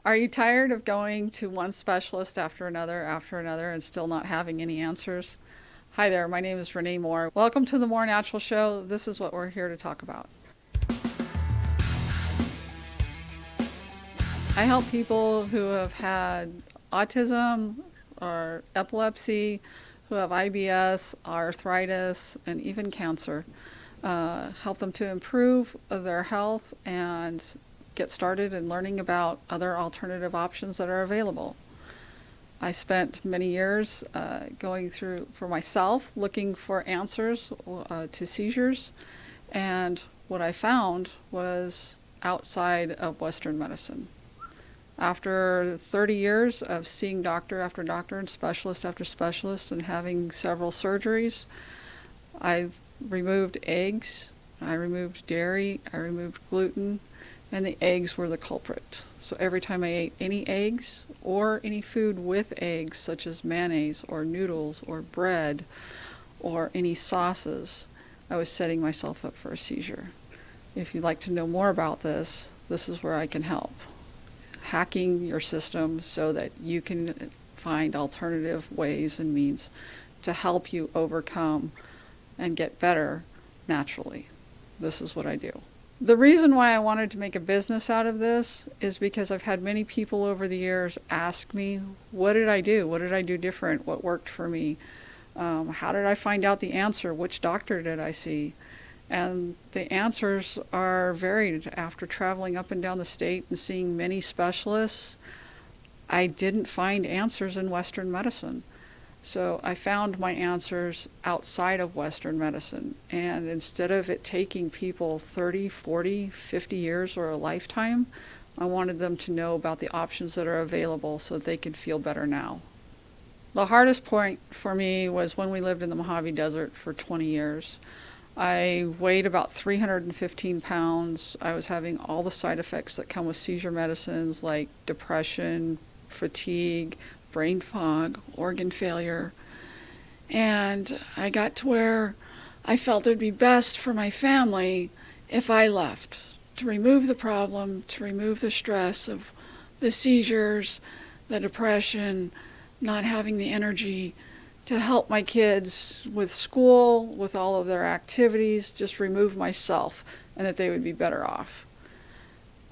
Are you tired of going to one specialist after another and still not having any answers? Hi there, my name is Renee Mohr. Welcome to the Mohr Natural Show. This is what we're here to talk about. I help people who have had autism or epilepsy, who have IBS, arthritis, and even cancer. Help them to improve their health and get started in learning about other alternative options that are available. I spent many years going through, for myself, looking for answers to seizures, and what I found was outside of Western medicine. After 30 years of seeing doctor after doctor and specialist after specialist and having several surgeries, I removed eggs, I removed dairy, I removed gluten, and the eggs were the culprit. So every time I ate any eggs or any food with eggs, such as mayonnaise or noodles or bread or any sauces, I was setting myself up for a seizure. If you'd like to know more about this, this is where I can help. Hacking your system so that you can find alternative ways and means to help you overcome and get better naturally. This is what I do. The reason why I wanted to make a business out of this is because I've had many people over the years ask me, what did I do? What did I do different? What worked for me? How did I find out the answer? Which doctor did I see? And the answers are varied. After traveling up and down the state and seeing many specialists, I didn't find answers in Western medicine. So I found my answers outside of Western medicine. And instead of it taking people 30, 40, 50 years or a lifetime, I wanted them to know about the options that are available so that they can feel better now. The hardest point for me was when we lived in the Mojave Desert for 20 years. I weighed about 315 pounds. I was having all the side effects that come with seizure medicines like depression, fatigue, brain fog, organ failure. And I got to where I felt it would be best for my family if I left, to remove the problem, to remove the stress of the seizures, the depression, not having the energy, to help my kids with school, with all of their activities, just remove myself, and that they would be better off.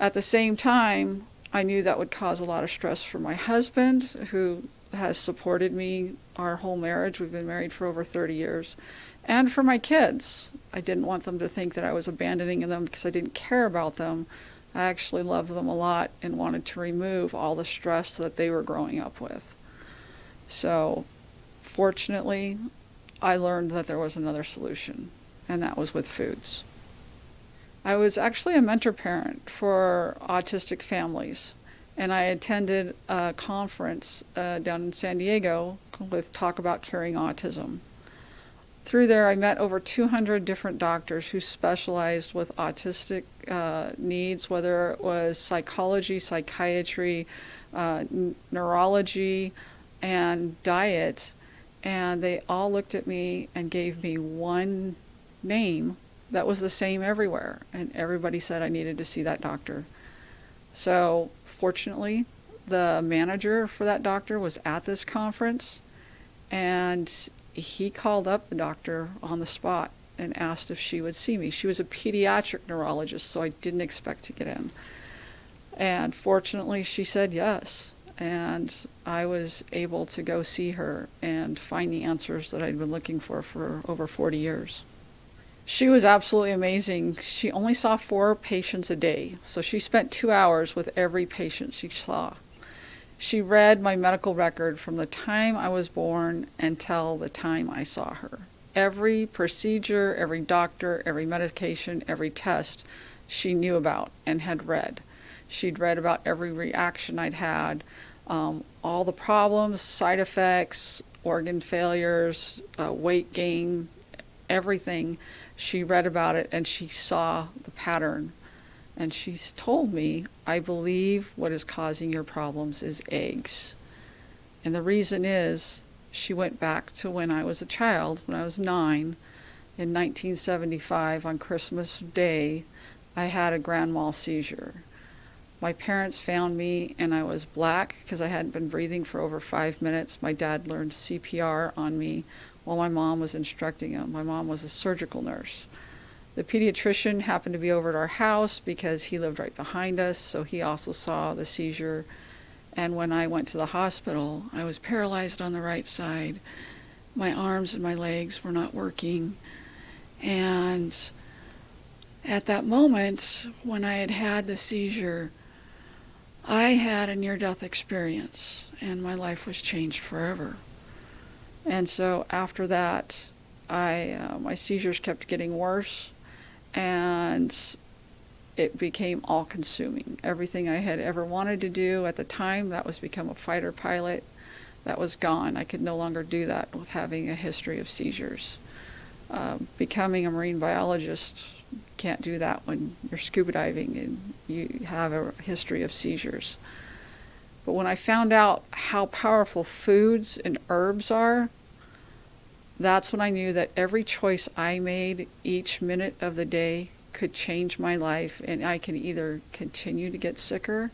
At the same time, I knew that would cause a lot of stress for my husband, who has supported me our whole marriage. We've been married for over 30 years. And for my kids. I didn't want them to think that I was abandoning them because I didn't care about them. I actually loved them a lot and wanted to remove all the stress that they were growing up with. So, fortunately, I learned that there was another solution, and that was with foods. I was actually a mentor parent for autistic families, and I attended a conference down in San Diego with Talk About Curing Autism. Through there, I met over 200 different doctors who specialized with autistic needs, whether it was psychology, psychiatry, neurology, and diet, and they all looked at me and gave me one name that was the same everywhere, and everybody said I needed to see that doctor. So fortunately, the manager for that doctor was at this conference, and he called up the doctor on the spot and asked if she would see me. She was a pediatric neurologist, so I didn't expect to get in. And fortunately, she said yes, and I was able to go see her and find the answers that I'd been looking for over 40 years. She was absolutely amazing. She only saw 4 patients a day, so she spent 2 hours with every patient she saw. She read my medical record from the time I was born until the time I saw her. Every procedure, every doctor, every medication, every test she knew about and had read. She'd read about every reaction I'd had, all the problems, side effects, organ failures, weight gain, everything. She read about it and she saw the pattern. And she's told me, I believe what is causing your problems is eggs. And the reason is, she went back to when I was a child, when I was 9. In 1975, on Christmas Day, I had a grand mal seizure. My parents found me and I was black because I hadn't been breathing for over 5 minutes. My dad learned CPR on me while my mom was instructing him. My mom was a surgical nurse. The pediatrician happened to be over at our house because he lived right behind us, so he also saw the seizure. And when I went to the hospital, I was paralyzed on the right side. My arms and my legs were not working. And at that moment, when I had had the seizure, I had a near-death experience, and my life was changed forever. And so after that, my seizures kept getting worse, and it became all-consuming. Everything I had ever wanted to do at the time, that was become a fighter pilot, that was gone. I could no longer do that with having a history of seizures. Becoming a marine biologist, can't do that when you're scuba diving and you have a history of seizures. But when I found out how powerful foods and herbs are, that's when I knew that every choice I made each minute of the day could change my life, and I can either continue to get sicker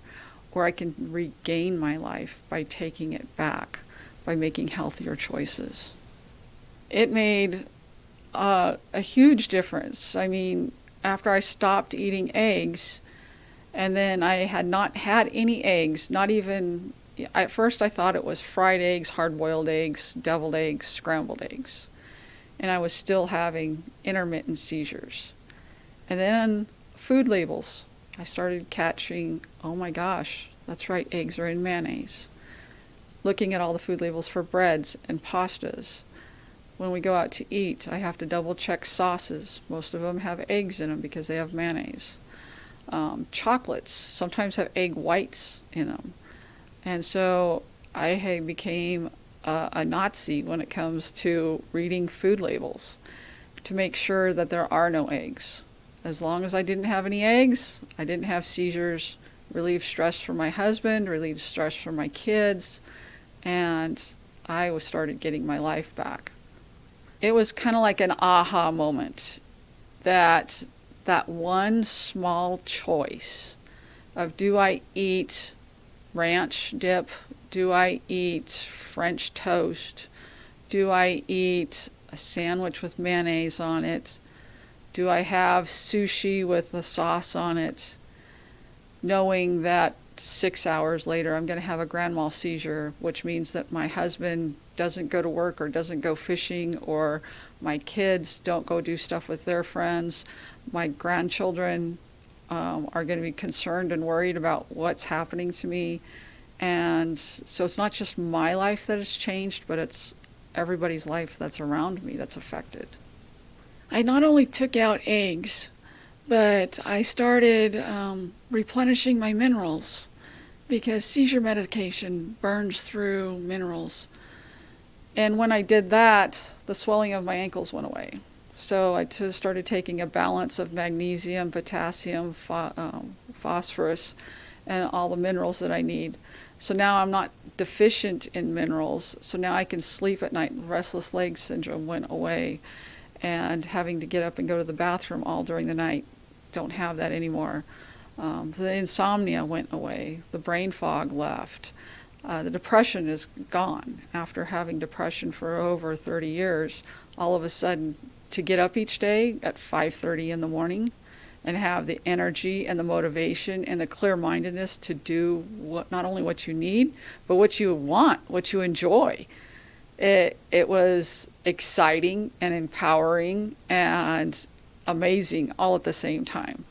or I can regain my life by taking it back, by making healthier choices. It made a huge difference. I mean, after I stopped eating eggs, and then I had not had any eggs, not even, at first I thought it was fried eggs, hard-boiled eggs, deviled eggs, scrambled eggs. And I was still having intermittent seizures. And then food labels. I started catching, oh my gosh, that's right, eggs are in mayonnaise. Looking at all the food labels for breads and pastas. When we go out to eat, I have to double check sauces. Most of them have eggs in them because they have mayonnaise. Chocolates sometimes have egg whites in them. And so I became a Nazi when it comes to reading food labels to make sure that there are no eggs. As long as I didn't have any eggs, I didn't have seizures, relieved stress from my husband, relieved stress from my kids, and I started getting my life back. It was kind of like an aha moment that one small choice of, do I eat ranch dip? Do I eat French toast? Do I eat a sandwich with mayonnaise on it? Do I have sushi with a sauce on it? Knowing that 6 hours later I'm going to have a grand mal seizure, which means that my husband doesn't go to work or doesn't go fishing, or my kids don't go do stuff with their friends. My grandchildren are going to be concerned and worried about what's happening to me. And so it's not just my life that has changed, but it's everybody's life that's around me that's affected. I not only took out eggs, but I started replenishing my minerals, because seizure medication burns through minerals. And when I did that, the swelling of my ankles went away. So I started taking a balance of magnesium, potassium, phosphorus, and all the minerals that I need. So now I'm not deficient in minerals. So now I can sleep at night. Restless leg syndrome went away. And having to get up and go to the bathroom all during the night, don't have that anymore. The insomnia went away. The brain fog left. The depression is gone. After having depression for over 30 years, all of a sudden, to get up each day at 5:30 in the morning and have the energy and the motivation and the clear-mindedness to do not only what you need, but what you want, what you enjoy. It was exciting and empowering and amazing all at the same time.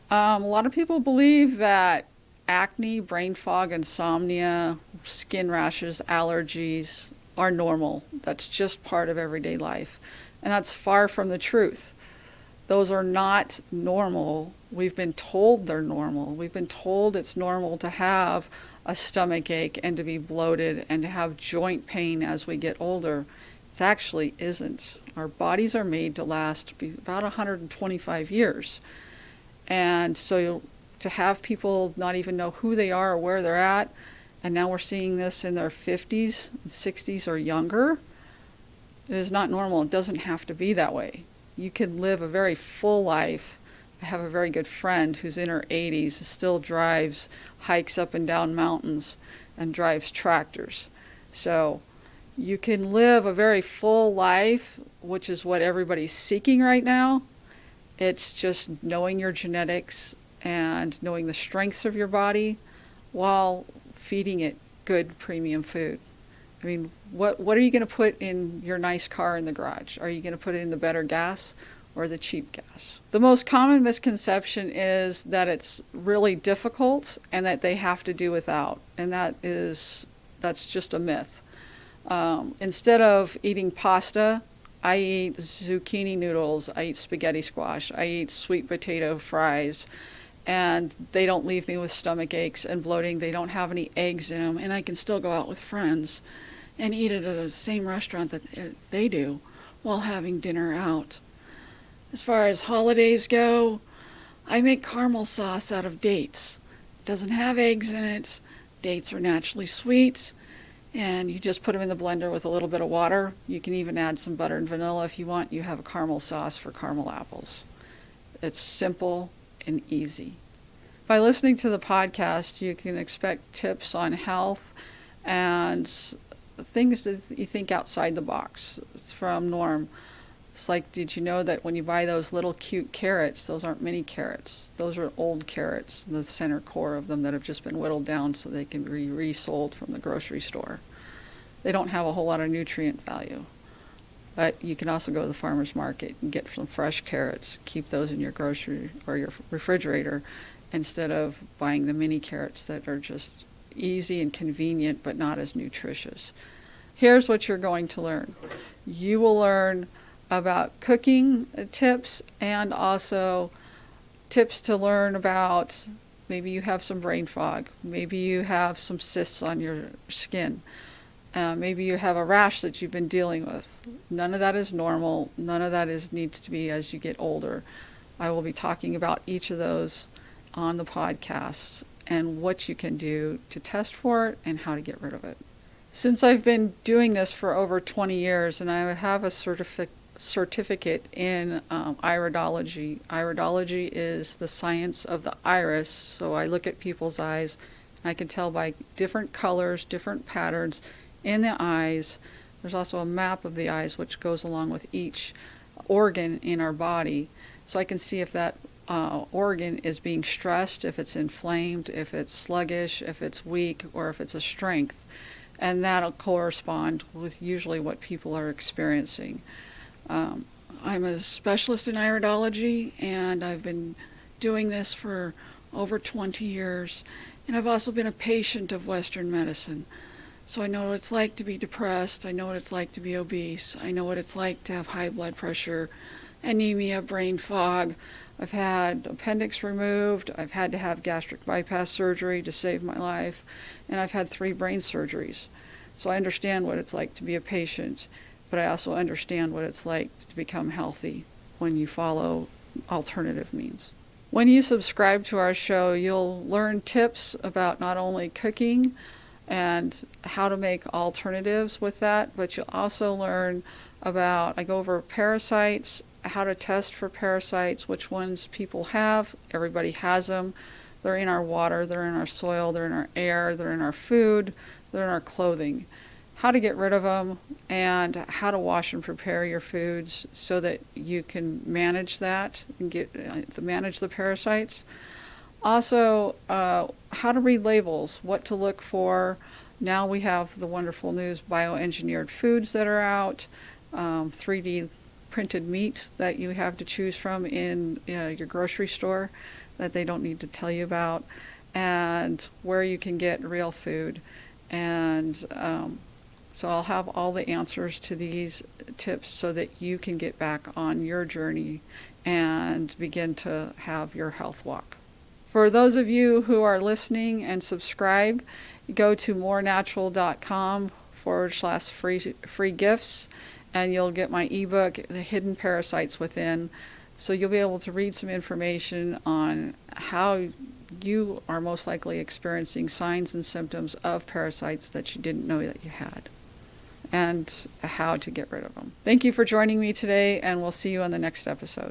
A lot of people believe that acne, brain fog, insomnia, skin rashes, allergies are normal. That's just part of everyday life. And that's far from the truth. Those are not normal. We've been told they're normal. We've been told it's normal to have a stomach ache and to be bloated and to have joint pain as we get older. It actually isn't. Our bodies are made to last about 125 years. And so to have people not even know who they are or where they're at, and now we're seeing this in their 50s and 60s or younger, it is not normal. It doesn't have to be that way. You can live a very full life, I have a very good friend who's in her 80s, still drives, hikes up and down mountains, and drives tractors. So you can live a very full life, which is what everybody's seeking right now. It's just knowing your genetics and knowing the strengths of your body while feeding it good premium food. I mean, what are you going to put in your nice car in the garage? Are you going to put it in the better gas or the cheap gas? The most common misconception is that it's really difficult and that they have to do without, and that's just a myth. Instead of eating pasta, I eat zucchini noodles, I eat spaghetti squash, I eat sweet potato fries, and they don't leave me with stomach aches and bloating. They don't have any eggs in them, and I can still go out with friends and eat it at the same restaurant that they do while having dinner out. As far as holidays go, I make caramel sauce out of dates. It doesn't have eggs in it. Dates are naturally sweet, and you just put them in the blender with a little bit of water. You can even add some butter and vanilla if you want. You have a caramel sauce for caramel apples. It's simple and easy. By listening to the podcast, you can expect tips on health and things that you think outside the box. It's from Norm. It's like, did you know that when you buy those little cute carrots, those aren't mini carrots. Those are old carrots, the center core of them that have just been whittled down so they can be resold from the grocery store. They don't have a whole lot of nutrient value. But you can also go to the farmer's market and get some fresh carrots. Keep those in your grocery or your refrigerator instead of buying the mini carrots that are just easy and convenient but not as nutritious. Here's what you're going to learn. You will learn about cooking tips and also tips to learn about maybe you have some brain fog, maybe you have some cysts on your skin, maybe you have a rash that you've been dealing with. None of that is normal. None of that needs to be as you get older. I will be talking about each of those on the podcast and what you can do to test for it and how to get rid of it. Since I've been doing this for over 20 years and I have a certificate in iridology. Iridology is the science of the iris, so I look at people's eyes and I can tell by different colors, different patterns in the eyes. There's also a map of the eyes which goes along with each organ in our body, so I can see if that organ is being stressed, if it's inflamed, if it's sluggish, if it's weak, or if it's a strength. And that'll correspond with usually what people are experiencing. I'm a specialist in iridology, and I've been doing this for over 20 years. And I've also been a patient of Western medicine. So I know what it's like to be depressed. I know what it's like to be obese. I know what it's like to have high blood pressure, anemia, brain fog. I've had appendix removed. I've had to have gastric bypass surgery to save my life. And I've had 3 brain surgeries. So I understand what it's like to be a patient, but I also understand what it's like to become healthy when you follow alternative means. When you subscribe to our show, you'll learn tips about not only cooking and how to make alternatives with that, but you'll also learn about, I go over parasites, how to test for parasites, which ones people have. Everybody has them. They're in our water, they're in our soil, they're in our air, they're in our food, they're in our clothing. How to get rid of them and how to wash and prepare your foods so that you can manage that and manage the parasites. Also, how to read labels, what to look for. Now we have the wonderful news, bioengineered foods that are out, 3D printed meat that you have to choose from in your grocery store that they don't need to tell you about, and where you can get real food. And so I'll have all the answers to these tips so that you can get back on your journey and begin to have your health walk. For those of you who are listening and subscribe, go to mohrnatural.com/free gifts, and you'll get my ebook, The Hidden Parasites Within. So you'll be able to read some information on how you are most likely experiencing signs and symptoms of parasites that you didn't know that you had, and how to get rid of them. Thank you for joining me today, and we'll see you on the next episode.